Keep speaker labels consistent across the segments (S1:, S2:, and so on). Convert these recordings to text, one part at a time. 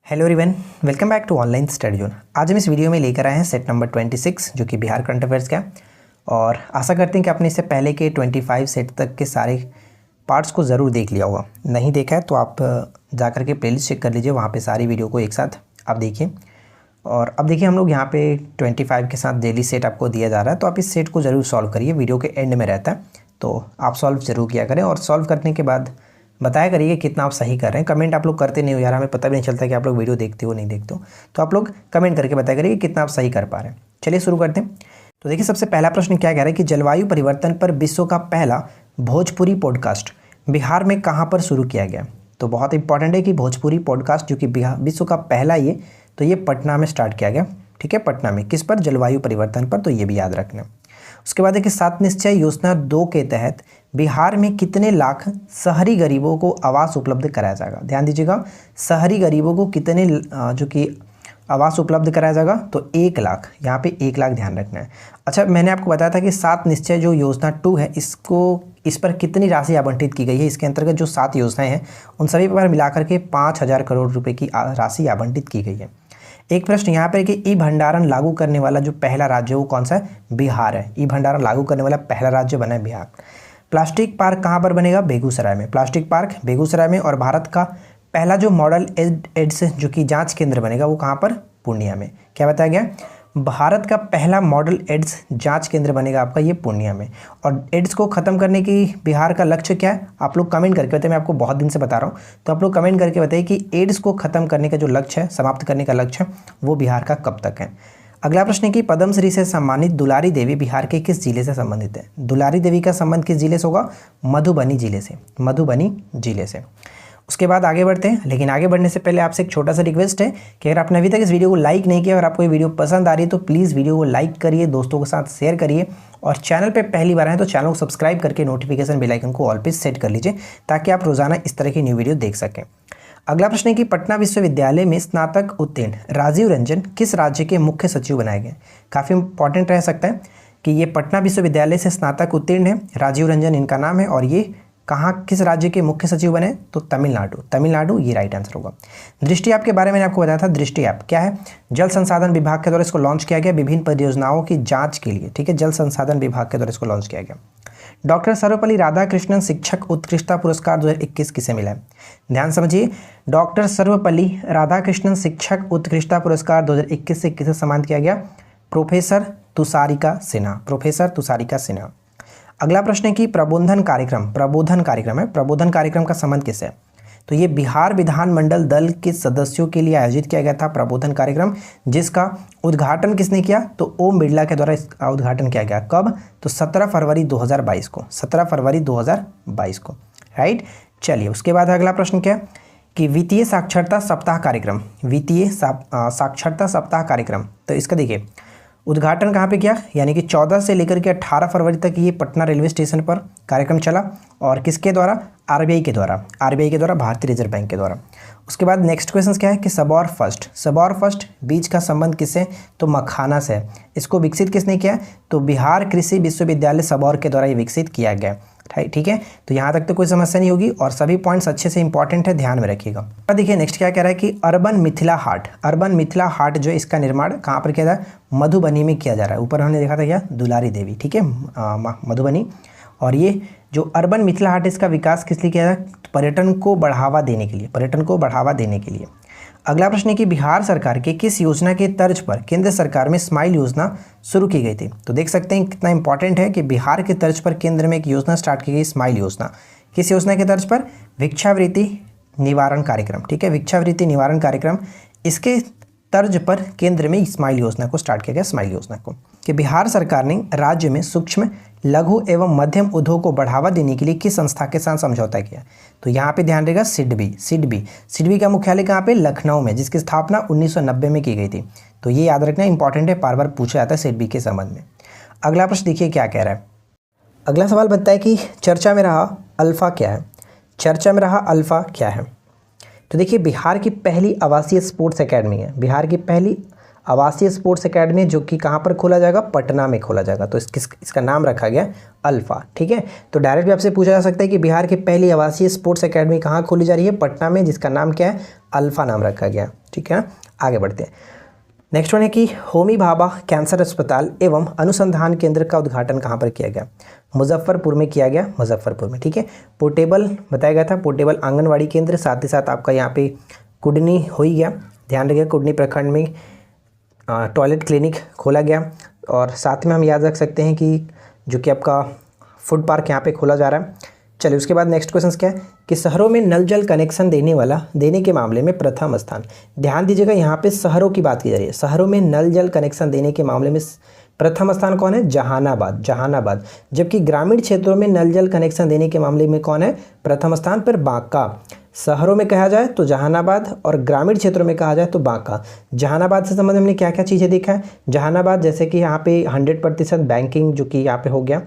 S1: Hello everyone, welcome back to online study zone. आज हम इस वीडियो में लेकर आए हैं सेट नंबर 26 जो कि बिहार करंट अफेयर्स का है। और आशा करते हैं कि आपने इससे पहले के 25 सेट तक के सारे पार्ट्स को ज़रूर देख लिया होगा। नहीं देखा है तो आप जाकर के प्लेलिस्ट चेक कर लीजिए, वहाँ पे सारी वीडियो को एक साथ आप देखिए। और अब देखिए हम लोग यहाँ पे 25 के साथ डेली सेट आपको दिया जा रहा है, तो आप इस सेट को ज़रूर सॉल्व करिए। वीडियो के एंड में रहता है तो आप सॉल्व ज़रूर किया करें, और सॉल्व करने के बाद बताया करिए कितना आप सही कर रहे हैं। कमेंट आप लोग करते नहीं हो यार, हमें पता भी नहीं चलता कि आप लोग वीडियो देखते हो नहीं देखते हो, तो आप लोग कमेंट करके बताया करिए कितना आप सही कर पा रहे हैं। चलिए शुरू करते हैं। तो देखिए सबसे पहला प्रश्न क्या कह रहा है कि जलवायु परिवर्तन पर विश्व का पहला भोजपुरी पॉडकास्ट बिहार में कहाँ पर शुरू किया गया। तो बहुत इंपॉर्टेंट है कि भोजपुरी पॉडकास्ट जो कि विश्व का पहला ये पटना में स्टार्ट किया गया। ठीक है, पटना में किस पर? जलवायु परिवर्तन पर, तो ये भी याद रखना। उसके बाद है कि 7 निश्चय योजना 2 के तहत बिहार में कितने लाख शहरी गरीबों को आवास उपलब्ध कराया जाएगा। ध्यान दीजिएगा, शहरी गरीबों को कितने जो कि आवास उपलब्ध कराया जाएगा, तो 1 लाख। यहाँ पे 1 लाख ध्यान रखना है। अच्छा, मैंने आपको बताया था कि 7 निश्चय जो योजना 2 है इस पर कितनी राशि आवंटित की गई है। इसके अंतर्गत जो 7 योजनाएं हैं उन सभी पर मिलाकर के 5,000 करोड़ रुपये की राशि आवंटित की गई है। एक प्रश्न यहाँ पर कि ई भंडारण लागू करने वाला जो पहला राज्य वो कौन सा है? बिहार है। ई भंडारण लागू करने वाला पहला राज्य बना है बिहार। प्लास्टिक पार्क कहाँ पर बनेगा? बेगूसराय में। प्लास्टिक पार्क बेगूसराय में। और भारत का पहला जो मॉडल एड्स जो कि जांच केंद्र बनेगा वो कहाँ पर? पूर्णिया में। क्या बताया गया? भारत का पहला मॉडल एड्स जांच केंद्र बनेगा आपका ये पूर्णिया में। और एड्स को ख़त्म करने की बिहार का लक्ष्य क्या है? आप लोग कमेंट करके बताइए। मैं आपको बहुत दिन से बता रहा हूँ, तो आप लोग कमेंट करके बताइए कि एड्स को ख़त्म करने का जो लक्ष्य है, समाप्त करने का लक्ष्य है, वो बिहार का कब तक है। अगला प्रश्न है कि पद्मश्री से सम्मानित दुलारी देवी बिहार के किस जिले से संबंधित है। दुलारी देवी का संबंध किस जिले से होगा? मधुबनी जिले से। मधुबनी जिले से। उसके बाद आगे बढ़ते हैं, लेकिन आगे बढ़ने से पहले आपसे एक छोटा सा रिक्वेस्ट है कि अगर आपने अभी तक इस वीडियो को लाइक नहीं किया और आपको ये वीडियो पसंद आ रही है तो प्लीज़ वीडियो को लाइक करिए, दोस्तों के साथ शेयर करिए, और चैनल पे पहली बार आए तो चैनल को सब्सक्राइब करके नोटिफिकेशन बेल आइकन को ऑल पे सेट कर लीजिए ताकि आप रोजाना इस तरह की न्यू वीडियो देख सकें। अगला प्रश्न है कि पटना विश्वविद्यालय में स्नातक उत्तीर्ण राजीव रंजन किस राज्य के मुख्य सचिव बनाए गए। काफ़ी इंपॉर्टेंट रह सकता है कि ये पटना विश्वविद्यालय से स्नातक उत्तीर्ण है, राजीव रंजन इनका नाम है, और ये कहाँ किस राज्य के मुख्य सचिव बने? तो तमिलनाडु। तमिलनाडु ये राइट आंसर होगा। दृष्टि ऐप के बारे में मैंने आपको बताया था। दृष्टि ऐप क्या है? जल संसाधन विभाग के द्वारा इसको लॉन्च किया गया विभिन्न परियोजनाओं की जांच के लिए। ठीक है, जल संसाधन विभाग के द्वारा इसको लॉन्च किया गया। डॉक्टर सर्वपल्ली राधाकृष्णन शिक्षक उत्कृष्टता पुरस्कार 2021 किसे मिला है? ध्यान समझिए, डॉक्टर सर्वपल्ली राधाकृष्णन शिक्षक उत्कृष्टता पुरस्कार 2021 से किसे सम्मानित किया गया? प्रोफेसर तुषारिका सिन्हा। प्रोफेसर तुषारिका सिन्हा। अगला प्रश्न है कि प्रबोधन कार्यक्रम है, प्रबोधन कार्यक्रम का संबंध किससे है? तो ये बिहार विधानमंडल दल के सदस्यों के लिए आयोजित किया गया था प्रबोधन कार्यक्रम, जिसका उद्घाटन किसने किया? तो ओम बिरला के द्वारा इसका उद्घाटन किया गया। कब? तो 17 फरवरी 2022 को। 17 फरवरी 2022 को, राइट। चलिए उसके बाद अगला प्रश्न क्या है कि वित्तीय साक्षरता सप्ताह कार्यक्रम, वित्तीय साक्षरता सप्ताह कार्यक्रम, तो इसका देखिए उद्घाटन कहाँ पे किया, यानी कि 14 से लेकर के 18 फरवरी तक ये पटना रेलवे स्टेशन पर कार्यक्रम चला, और किसके द्वारा? आरबीआई के द्वारा, भारतीय रिजर्व बैंक के द्वारा। उसके बाद नेक्स्ट क्वेश्चन क्या है कि सबौर फर्स्ट बीज का संबंध किससे? तो मखाना से। इसको विकसित किसने किया? तो बिहार कृषि विश्वविद्यालय सबौर के द्वारा ये विकसित किया गया। ठीक है, तो यहाँ तक तो कोई समस्या नहीं होगी, और सभी पॉइंट्स अच्छे से इंपॉर्टेंट है, ध्यान में रखिएगा। अब देखिए नेक्स्ट क्या कह रहा है कि अर्बन मिथिला हाट जो इसका निर्माण कहाँ पर किया जा रहा है? मधुबनी में किया जा रहा है। ऊपर हमने देखा था क्या? दुलारी देवी। ठीक है, मधुबनी। और ये जो अर्बन मिथिला हाट इसका विकास किस लिए किया जा रहा है? पर्यटन को बढ़ावा देने के लिए। अगला प्रश्न है कि बिहार सरकार के किस योजना के तर्ज पर केंद्र सरकार में स्माइल योजना शुरू की गई थी। तो देख सकते हैं कितना इंपॉर्टेंट है कि बिहार के तर्ज पर केंद्र में एक योजना स्टार्ट की गई, स्माइल योजना। किस योजना के तर्ज पर? भिक्षावृत्ति निवारण कार्यक्रम। ठीक है, भिक्षावृत्ति निवारण कार्यक्रम, इसके तर्ज पर केंद्र में स्माइल योजना को स्टार्ट किया गया। स्माइल योजना को कि बिहार सरकार ने राज्य में सूक्ष्म लघु एवं मध्यम उद्योग को बढ़ावा देने के लिए किस संस्था के साथ समझौता किया? तो यहाँ पे ध्यान रहेगा सिडबी का मुख्यालय कहाँ पे? लखनऊ में, जिसकी स्थापना 1990 में की गई थी। तो ये याद रखना इंपॉर्टेंट है, बार बार पूछा जाता है सिडबी के संबंध में। अगला प्रश्न देखिए क्या कह रहा है। अगला सवाल बताता है कि चर्चा में रहा अल्फा क्या है? तो देखिए बिहार की पहली आवासीय स्पोर्ट्स एकेडमी है। बिहार की पहली आवासीय स्पोर्ट्स एकेडमी जो कि कहाँ पर खोला जाएगा, पटना में खोला जाएगा। तो इसका नाम रखा गया अल्फा। ठीक है, तो डायरेक्ट भी आपसे पूछा जा सकता है कि बिहार की पहली आवासीय स्पोर्ट्स एकेडमी कहाँ खोली जा रही है, पटना में, जिसका नाम क्या है, अल्फा नाम रखा गया। ठीक है, आगे बढ़ते हैं। नेक्स्ट वन है कि होमी भाभा कैंसर अस्पताल एवं अनुसंधान केंद्र का उद्घाटन कहाँ पर किया गया, मुजफ्फरपुर में किया गया, मुजफ्फरपुर में। ठीक है, पोर्टेबल बताया गया था, पोर्टेबल आंगनवाड़ी केंद्र, साथ ही साथ आपका यहाँ पे कुडनी हो ही गया, ध्यान रखिए, कुडनी प्रखंड में टॉयलेट क्लिनिक खोला गया। और साथ में हम याद रख सकते हैं कि जो कि आपका फूड पार्क यहाँ पे खोला जा रहा है। चलिए उसके बाद नेक्स्ट क्वेश्चन क्या है कि शहरों में नल जल कनेक्शन देने के मामले में प्रथम स्थान। ध्यान दीजिएगा, यहाँ पे शहरों की बात की जा रही है। शहरों में नल जल कनेक्शन देने के मामले में प्रथम स्थान कौन है, जहानाबाद, जहानाबाद। जबकि ग्रामीण क्षेत्रों में नल जल कनेक्शन देने के मामले में कौन है, प्रथम स्थान पर बांका। शहरों में कहा जाए तो जहानाबाद और ग्रामीण क्षेत्रों में कहा जाए तो बांका। जहानाबाद से संबंधित हमने क्या क्या चीज़ें देखा है, जहानाबाद जैसे कि यहाँ पे 100% बैंकिंग जो कि यहाँ पे हो गया,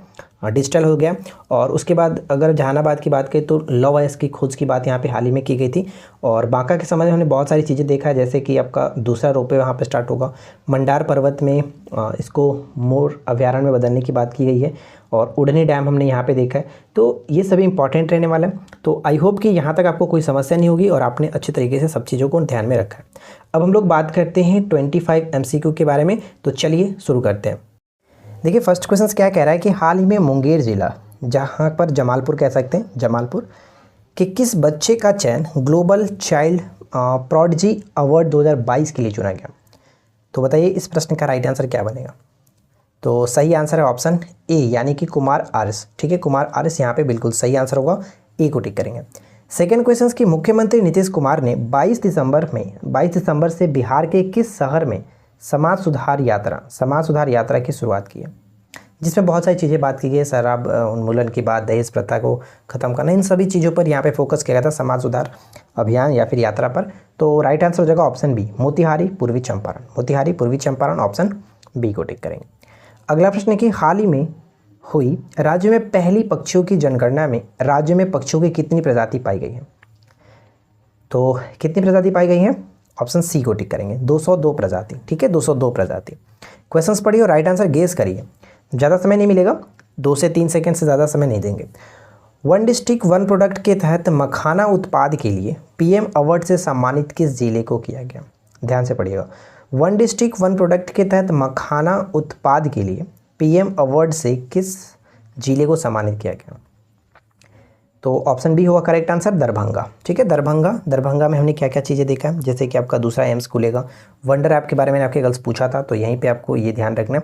S1: डिजिटल हो गया। और उसके बाद अगर जहानाबाद की बात करें तो लौह अयस्क की खोज की बात यहाँ पे हाल ही में की गई थी। और बांका के संबंध में हमने बहुत सारी चीज़ें देखा है, जैसे कि आपका दूसरा रोपवे वहाँ पे स्टार्ट होगा, मंडार पर्वत में इसको मोर अभ्यारण्य में बदलने की बात की गई है, और उड़नी डैम हमने यहाँ पे देखा है। तो ये सभी इंपॉर्टेंट रहने वाला है। तो आई होप कि यहाँ तक आपको कोई समस्या नहीं होगी और आपने अच्छे तरीके से सब चीज़ों को ध्यान में रखा है। अब हम लोग बात करते हैं 25 MCQ के बारे में। तो चलिए शुरू करते हैं। देखिए फर्स्ट क्वेश्चन क्या कह रहा है कि हाल ही में मुंगेर जिला, जहाँ पर जमालपुर कह सकते हैं, जमालपुर के किस बच्चे का चयन ग्लोबल चाइल्ड प्रोडिजी अवार्ड 2022 के लिए चुना गया। तो बताइए इस प्रश्न का राइट आंसर क्या बनेगा। तो सही आंसर है ऑप्शन ए, यानी कि कुमार आर्यस। ठीक है, कुमार आर्यस यहाँ पे बिल्कुल सही आंसर होगा, ए को टिक करेंगे। सेकेंड क्वेश्चन की मुख्यमंत्री नीतीश कुमार ने 22 दिसंबर से बिहार के किस शहर में समाज सुधार यात्रा की शुरुआत की है, जिसमें बहुत सारी चीज़ें बात की गई है, शराब उन्मूलन की बात, दहेज प्रथा को ख़त्म करना, इन सभी चीज़ों पर यहाँ पे फोकस किया गया था, समाज सुधार अभियान या फिर यात्रा पर। तो राइट आंसर हो जाएगा ऑप्शन बी, मोतिहारी पूर्वी चंपारण। मोतिहारी पूर्वी चंपारण, ऑप्शन बी को टिक करेंगे। अगला प्रश्न है कि हाल ही में हुई राज्य में पहली पक्षियों की जनगणना में राज्य में पक्षियों की कितनी प्रजाति पाई गई है। तो कितनी प्रजाति पाई गई है, ऑप्शन सी को टिक करेंगे, 202 प्रजाति। ठीक है, 202 प्रजाति। क्वेश्चंस पढ़िए और राइट आंसर गेस करिए, ज़्यादा समय नहीं मिलेगा, 2 से 3 सेकंड से ज़्यादा समय नहीं देंगे। वन डिस्ट्रिक्ट वन प्रोडक्ट के तहत मखाना उत्पाद के लिए PM अवार्ड से सम्मानित किस जिले को किया गया। ध्यान से पढ़िएगा, वन डिस्ट्रिक्ट वन प्रोडक्ट के तहत मखाना उत्पाद के लिए PM अवार्ड से किस जिले को सम्मानित किया गया। तो ऑप्शन बी होगा करेक्ट आंसर, दरभंगा। ठीक है, दरभंगा में हमने क्या क्या चीज़ें देखा है, जैसे कि आपका दूसरा एम्स खुलेगा, वंडर ऐप के बारे में आपके गर्ल्स पूछा था, तो यहीं पे आपको ये ध्यान रखना है।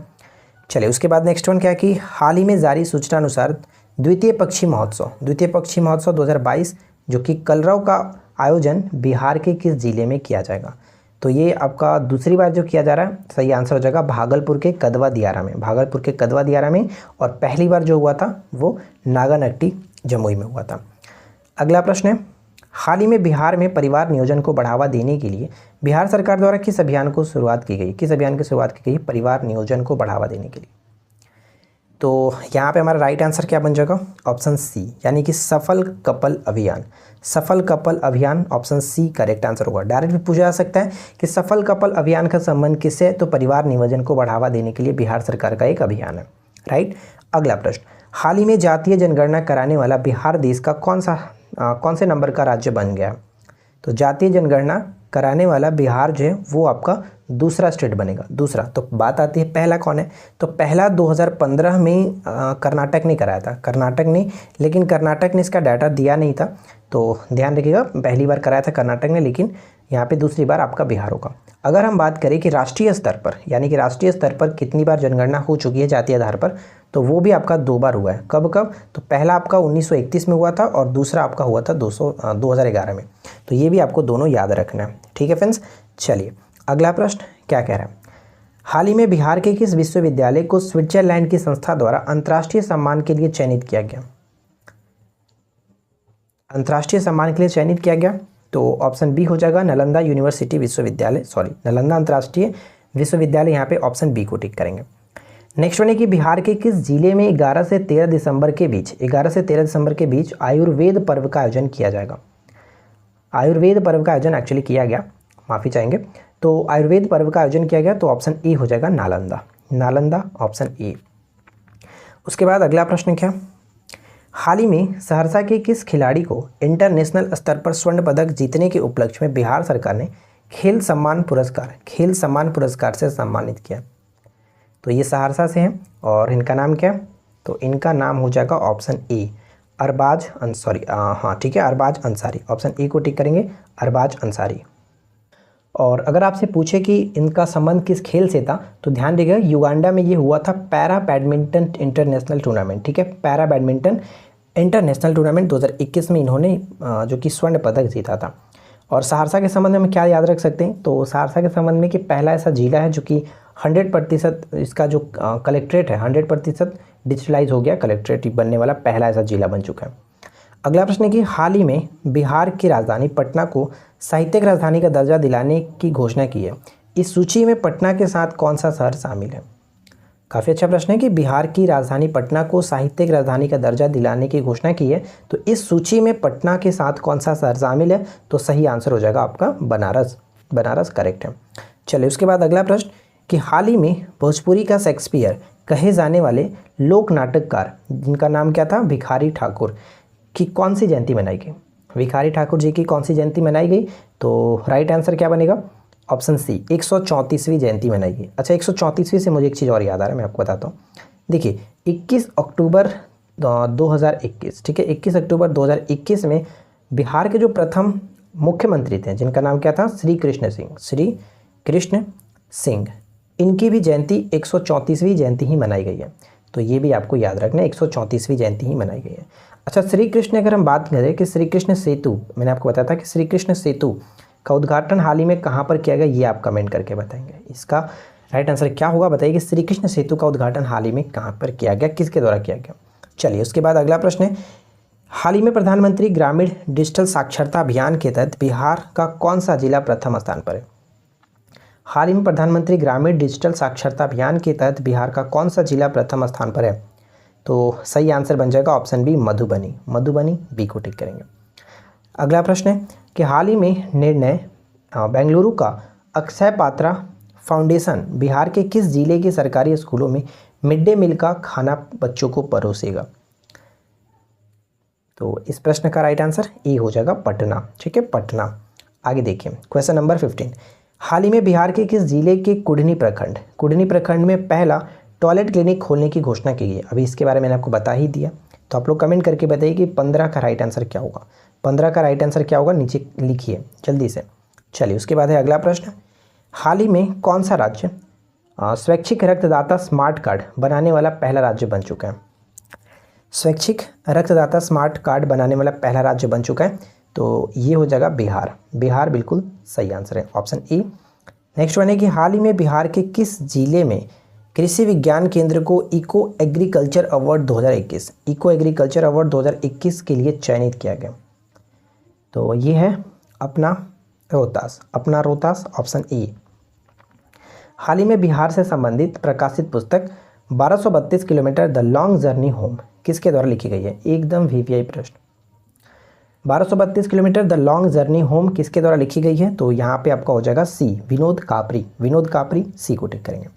S1: चलिए उसके बाद नेक्स्ट वन क्या है कि हाल ही में जारी सूचना अनुसार द्वितीय पक्षी महोत्सव 2022 जो कि कलरव का आयोजन बिहार के किस जिले में किया जाएगा। तो ये आपका दूसरी बार जो किया जा रहा है, सही आंसर हो जाएगा भागलपुर के कदवा दियारा में। और पहली बार जो हुआ था वो नागानट्टी जमुई में हुआ था। अगला प्रश्न है, हाल ही में बिहार में परिवार नियोजन को बढ़ावा देने के लिए बिहार सरकार द्वारा किस अभियान की शुरुआत की गई, परिवार नियोजन को बढ़ावा देने के लिए। तो यहाँ पे हमारा राइट आंसर क्या बन जाएगा, ऑप्शन सी, यानी कि सफल कपल अभियान, ऑप्शन सी करेक्ट आंसर होगा। डायरेक्ट भी पूछा जा सकता है कि सफल कपल अभियान का संबंध किससे है, तो परिवार नियोजन को बढ़ावा देने के लिए बिहार सरकार का एक अभियान है, राइट। अगला प्रश्न, हाल ही में जातीय जनगणना कराने वाला बिहार देश का कौन से नंबर का राज्य बन गया। तो जातीय जनगणना कराने वाला बिहार जो है वो आपका दूसरा स्टेट बनेगा, दूसरा। तो बात आती है पहला कौन है, तो पहला 2015 में कर्नाटक ने कराया था, लेकिन कर्नाटक ने इसका डाटा दिया नहीं था। तो ध्यान रखिएगा, पहली बार कराया था कर्नाटक ने, लेकिन यहाँ पे दूसरी बार आपका बिहार होगा। अगर हम बात करें कि राष्ट्रीय स्तर पर कितनी बार जनगणना हो चुकी है जातीय आधार पर, तो वो भी आपका 2 बार हुआ है। कब, तो पहला आपका 1931 में हुआ था और दूसरा आपका हुआ था 2011 में। तो ये भी आपको दोनों याद रखना है, ठीक है फ्रेंड्स। चलिए अगला प्रश्न क्या कह रहा है, हाल ही में बिहार के किस विश्वविद्यालय को स्विट्जरलैंड की संस्था द्वारा अंतर्राष्ट्रीय सम्मान के लिए चयनित किया गया। तो ऑप्शन बी हो जाएगा नालंदा अंतर्राष्ट्रीय विश्वविद्यालय, यहाँ पे ऑप्शन बी को टिक करेंगे। नेक्स्ट वन है कि बिहार के किस जिले में 11 से 13 दिसंबर के बीच आयुर्वेद पर्व का आयोजन किया जाएगा। आयुर्वेद पर्व का आयोजन एक्चुअली किया गया माफ़ी चाहेंगे। तो आयुर्वेद पर्व का आयोजन किया गया, तो ऑप्शन ए हो जाएगा नालंदा, नालंदा ऑप्शन ए। उसके बाद अगला प्रश्न क्या, हाल ही में सहरसा के किस खिलाड़ी को इंटरनेशनल स्तर पर स्वर्ण पदक जीतने के उपलक्ष्य में बिहार सरकार ने खेल सम्मान पुरस्कार से सम्मानित किया? तो ये सहरसा से हैं और इनका नाम क्या, तो इनका नाम हो जाएगा ऑप्शन ए अरबाज अंसारी। हाँ ठीक है, अरबाज अंसारी, ऑप्शन ए को टिक करेंगे, अरबाज अंसारी। और अगर आपसे पूछे कि इनका संबंध किस खेल से था, तो ध्यान देगा युगांडा में ये हुआ था पैरा बैडमिंटन इंटरनेशनल टूर्नामेंट, ठीक है, पैरा बैडमिंटन इंटरनेशनल टूर्नामेंट 2021 में इन्होंने जो कि स्वर्ण पदक जीता था। और सहरसा के संबंध में हम क्या याद रख सकते हैं, तो सहरसा के संबंध में कि पहला ऐसा जिला है जो कि 100% इसका जो कलेक्ट्रेट है 100% डिजिटलाइज हो गया, कलेक्ट्रेट बनने वाला पहला ऐसा जिला बन चुका है। अगला प्रश्न है कि हाल ही में बिहार की राजधानी पटना को साहित्यिक राजधानी का दर्जा दिलाने की घोषणा की है। इस सूची में पटना के साथ कौन सा शहर शामिल है? काफ़ी अच्छा प्रश्न है कि बिहार की राजधानी पटना को साहित्यिक राजधानी का दर्जा दिलाने की घोषणा की है, तो इस सूची में पटना के साथ कौन सा शहर शामिल है? तो सही आंसर हो जाएगा आपका बनारस, बनारस करेक्ट है। चलिए उसके बाद अगला प्रश्न कि हाल ही में भोजपुरी का शेक्सपियर कहे जाने वाले लोक नाटककार जिनका नाम क्या था, भिखारी ठाकुर, की कौन सी जयंती मनाई गई? भिखारी ठाकुर जी की कौन सी जयंती मनाई गई? तो राइट आंसर क्या बनेगा, ऑप्शन सी 134वीं जयंती मनाई गई। अच्छा 134वीं से मुझे एक चीज़ और याद आ रहा है, मैं आपको बताता हूँ। देखिए 21 अक्टूबर 2021, ठीक है, 21 अक्टूबर 2021 में बिहार के जो प्रथम मुख्यमंत्री थे जिनका नाम क्या था, श्री कृष्ण सिंह, इनकी भी जयंती 134वीं जयंती ही मनाई गई है। तो ये भी आपको याद रखना है, 134वीं जयंती ही मनाई गई है। अच्छा श्री कृष्ण, अगर हम बात करें कि श्री कृष्ण सेतु, मैंने आपको बताया था कि श्री कृष्ण सेतु का उद्घाटन हाल ही में कहाँ पर किया गया, ये आप कमेंट करके बताएंगे। इसका राइट आंसर क्या होगा बताइए कि श्री कृष्ण सेतु का उद्घाटन हाल ही में कहाँ पर किया गया, किसके द्वारा किया गया? चलिए उसके बाद अगला प्रश्न है, हाल ही में प्रधानमंत्री ग्रामीण डिजिटल साक्षरता अभियान के तहत बिहार का कौन सा जिला प्रथम स्थान पर है? हाल ही में प्रधानमंत्री ग्रामीण डिजिटल साक्षरता अभियान के तहत बिहार का कौन सा जिला प्रथम स्थान पर है? तो सही आंसर बन जाएगा option B Madhubani, Madhubani B को टिक करेंगे। अगला प्रश्न है कि हाल ही में निर्णय बेंगलुरु का अक्षय पात्रा फाउंडेशन बिहार के किस जिले के सरकारी स्कूलों में मिड डे मील का खाना बच्चों को परोसेगा? तो इस प्रश्न का राइट आंसर ए हो जाएगा पटना, ठीक है, पटना। आगे देखिए क्वेश्चन नंबर 15, हाल ही में बिहार के किस जिले के कुढ़नी प्रखंड में पहला टॉयलेट क्लिनिक खोलने की घोषणा की गई? अभी इसके बारे में मैंने आपको बता ही दिया, तो आप लोग कमेंट करके बताइए कि 15 का राइट आंसर क्या होगा। 15 का राइट आंसर क्या होगा नीचे लिखिए जल्दी से। चलिए उसके बाद है अगला प्रश्न, हाल ही में कौन सा राज्य स्वैच्छिक रक्तदाता स्मार्ट कार्ड बनाने वाला पहला राज्य बन चुका है? स्वैच्छिक रक्तदाता स्मार्ट कार्ड बनाने वाला पहला राज्य बन चुका है, तो ये हो जाएगा बिहार, बिहार बिल्कुल सही आंसर है, ऑप्शन ए। नेक्स्ट वन है कि हाल ही में बिहार के किस जिले में कृषि विज्ञान केंद्र को इको एग्रीकल्चर अवार्ड 2021 के लिए चयनित किया गया? तो ये है अपना रोहतास, ऑप्शन ए। हाल ही में बिहार से संबंधित प्रकाशित पुस्तक 1232 kilometre the long journey home किसके द्वारा लिखी गई है? एकदम वीवीआई प्रश्न। 1232 kilometre the long journey home किसके द्वारा लिखी गई है? तो यहाँ पे आपका हो जाएगा सी विनोद कापरी, सी को टिक करेंगे।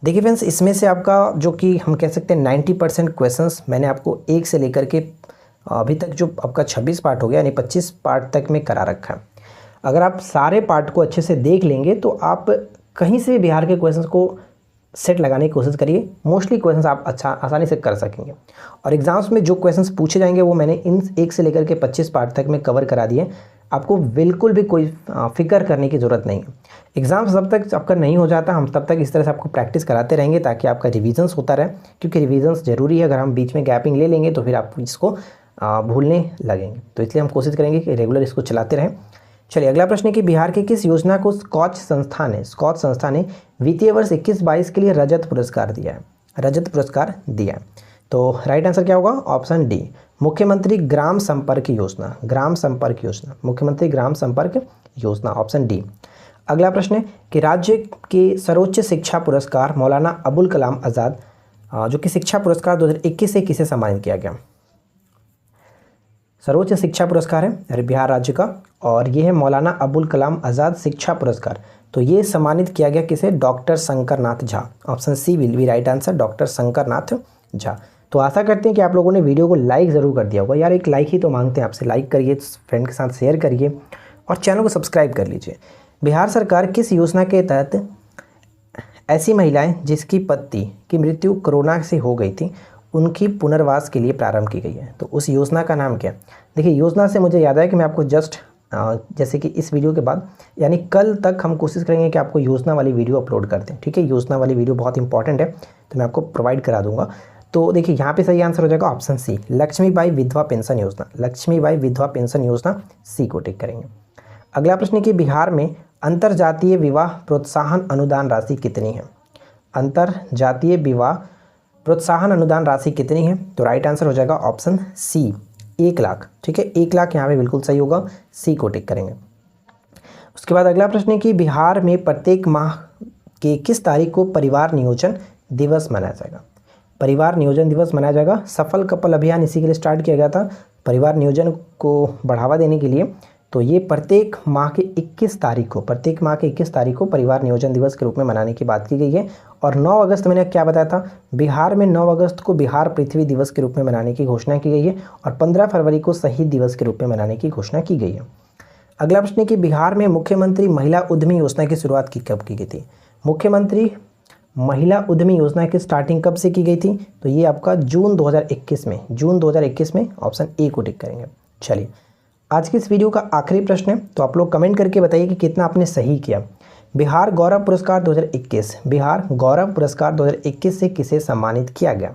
S1: देखिए फ्रेंड्स, इसमें से आपका जो कि हम कह सकते हैं 90% क्वेश्चंस मैंने आपको 1 से लेकर के अभी तक जो आपका 26 पार्ट हो गया यानी 25 पार्ट तक में करा रखा है। अगर आप सारे पार्ट को अच्छे से देख लेंगे तो आप कहीं से बिहार के क्वेश्चंस को सेट लगाने की कोशिश करिए, मोस्टली क्वेश्चंस आप आसानी से कर सकेंगे। और एग्जाम्स में जो क्वेश्चंस पूछे जाएंगे वो मैंने इन 1 से लेकर के 25 पार्ट तक में कवर करा दिए। आपको बिल्कुल भी कोई फिक्र करने की ज़रूरत नहीं है। एग्ज़ाम्स जब तक आपका नहीं हो जाता हम तब तक इस तरह से आपको प्रैक्टिस कराते रहेंगे ताकि आपका रिविजन्स होता रहे, क्योंकि रिविजन्स ज़रूरी है। अगर हम बीच में गैपिंग ले लेंगे तो फिर आप इसको भूलने लगेंगे, तो इसलिए हम कोशिश करेंगे कि रेगुलर इसको चलाते रहें। चलिए अगला प्रश्न है कि बिहार की किस योजना को स्कॉच संस्था ने वित्तीय वर्ष 21-22 के लिए रजत पुरस्कार दिया है? तो राइट आंसर क्या होगा? ऑप्शन डी मुख्यमंत्री ग्राम संपर्क योजना, ऑप्शन डी। अगला प्रश्न है कि राज्य के सर्वोच्च शिक्षा पुरस्कार मौलाना अबुल कलाम आज़ाद जो कि शिक्षा पुरस्कार 2021 से किसे सम्मानित किया गया? सर्वोच्च शिक्षा पुरस्कार है बिहार राज्य का, और ये है मौलाना अबुल कलाम आज़ाद शिक्षा पुरस्कार। तो ये सम्मानित किया गया किसे? Doctor Shankar Nath Jha. Option C will be right answer, doctor Shankar Nath Jha. तो आशा करते हैं कि आप लोगों ने वीडियो को लाइक ज़रूर कर दिया होगा। यार एक लाइक ही तो मांगते हैं आपसे, लाइक करिए, फ्रेंड के साथ शेयर करिए और चैनल को सब्सक्राइब कर लीजिए। बिहार सरकार किस योजना के तहत ऐसी महिलाएं जिसकी पति की मृत्यु कोरोना से हो गई थी उनकी पुनर्वास के लिए प्रारंभ की गई है? तो उस योजना का नाम क्या? देखिए योजना से मुझे याद है कि मैं आपको जस्ट जैसे कि इस वीडियो के बाद यानी कल तक हम कोशिश करेंगे कि आपको योजना वाली वीडियो अपलोड कर दें। ठीक है, योजना वाली वीडियो बहुत इंपॉर्टेंट है तो मैं आपको प्रोवाइड करा दूंगा। तो देखिए यहाँ पे सही आंसर हो जाएगा ऑप्शन सी, लक्ष्मीबाई विधवा पेंशन योजना। लक्ष्मीबाई विधवा पेंशन योजना, सी को टिक करेंगे। अगला प्रश्न है कि बिहार में अंतरजातीय विवाह प्रोत्साहन अनुदान राशि कितनी है? अंतरजातीय विवाह प्रोत्साहन अनुदान राशि कितनी है? तो राइट आंसर हो जाएगा ऑप्शन सी, 1 लाख। ठीक है, 1 लाख यहाँ पे बिल्कुल सही होगा, सी को टिक करेंगे। उसके बाद अगला प्रश्न है कि बिहार में प्रत्येक माह के किस तारीख को परिवार नियोजन दिवस मनाया जाएगा? परिवार नियोजन दिवस मनाया जाएगा। सफल कपल अभियान इसी के लिए स्टार्ट किया गया था, परिवार नियोजन को बढ़ावा देने के लिए। तो ये प्रत्येक माह के 21 तारीख को, प्रत्येक माह के 21 तारीख को परिवार नियोजन दिवस के रूप में मनाने की बात की गई है। और 9 अगस्त मैंने क्या बताया था, बिहार में 9 अगस्त को बिहार पृथ्वी दिवस के रूप में मनाने की घोषणा की गई है और 15 फरवरी को शहीद दिवस के रूप में मनाने की घोषणा की गई है। अगला प्रश्न है कि बिहार में मुख्यमंत्री महिला उद्यमी योजना की शुरुआत कब की गई थी? मुख्यमंत्री महिला उद्यमी योजना की स्टार्टिंग कब से की गई थी? तो ये आपका जून 2021 में, जून 2021 में, ऑप्शन ए को टिक करेंगे। चलिए आज की इस वीडियो का आखिरी प्रश्न है, तो आप लोग कमेंट करके बताइए कि कितना आपने सही किया। बिहार गौरव पुरस्कार 2021, बिहार गौरव पुरस्कार 2021 से किसे सम्मानित किया गया?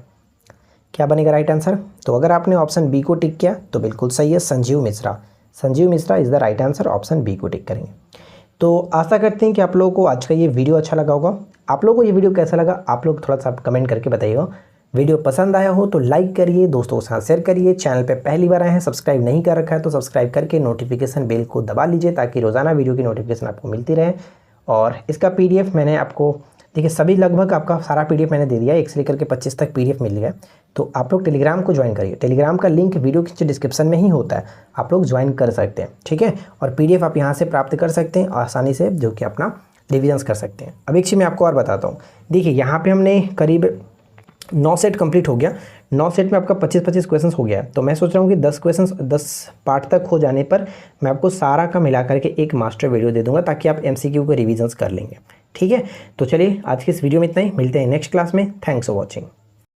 S1: क्या बनेगा राइट आंसर? तो अगर आपने ऑप्शन बी को टिक किया तो बिल्कुल सही है, Sanjeev Mishra. Sanjeev Mishra is the right answer, option B को टिक करेंगे। तो आशा करते हैं कि आप लोगों को आज का ये वीडियो अच्छा लगा होगा। आप लोगों को ये वीडियो कैसा लगा आप लोग थोड़ा सा कमेंट करके बताइएगा। वीडियो पसंद आया हो तो लाइक करिए, दोस्तों के साथ शेयर करिए। चैनल पे पहली बार आए हैं, सब्सक्राइब नहीं कर रखा है तो सब्सक्राइब करके नोटिफिकेशन बेल को दबा लीजिए ताकि रोज़ाना वीडियो की नोटिफिकेशन आपको मिलती रहे। और इसका PDF मैंने आपको, देखिए सभी लगभग आपका सारा PDF मैंने दे दिया है, 1 से लेकर के 25 तक PDF मिल गया। तो आप लोग टेलीग्राम को ज्वाइन करिए, टेलीग्राम का लिंक वीडियो के डिस्क्रिप्शन में ही होता है, आप लोग ज्वाइन कर सकते हैं। ठीक है, और PDF आप यहाँ से प्राप्त कर सकते हैं आसानी से, जो कि अपना रिविजन्स कर सकते हैं। अब एक चीज़ मैं आपको और बताता हूँ, देखिए यहाँ पे हमने करीब 9 सेट कंप्लीट हो गया, 9 सेट में आपका 25-25 क्वेश्चंस हो गया। तो मैं सोच रहा हूँ कि 10 क्वेश्चंस 10 पार्ट तक हो जाने पर मैं आपको सारा का मिला करके एक मास्टर वीडियो दे दूंगा ताकि आप MCQ के रिविजन्स कर लेंगे। ठीक है, तो चलिए आज की इस वीडियो में इतना ही, मिलते हैं नेक्स्ट क्लास में। Thanks for watching.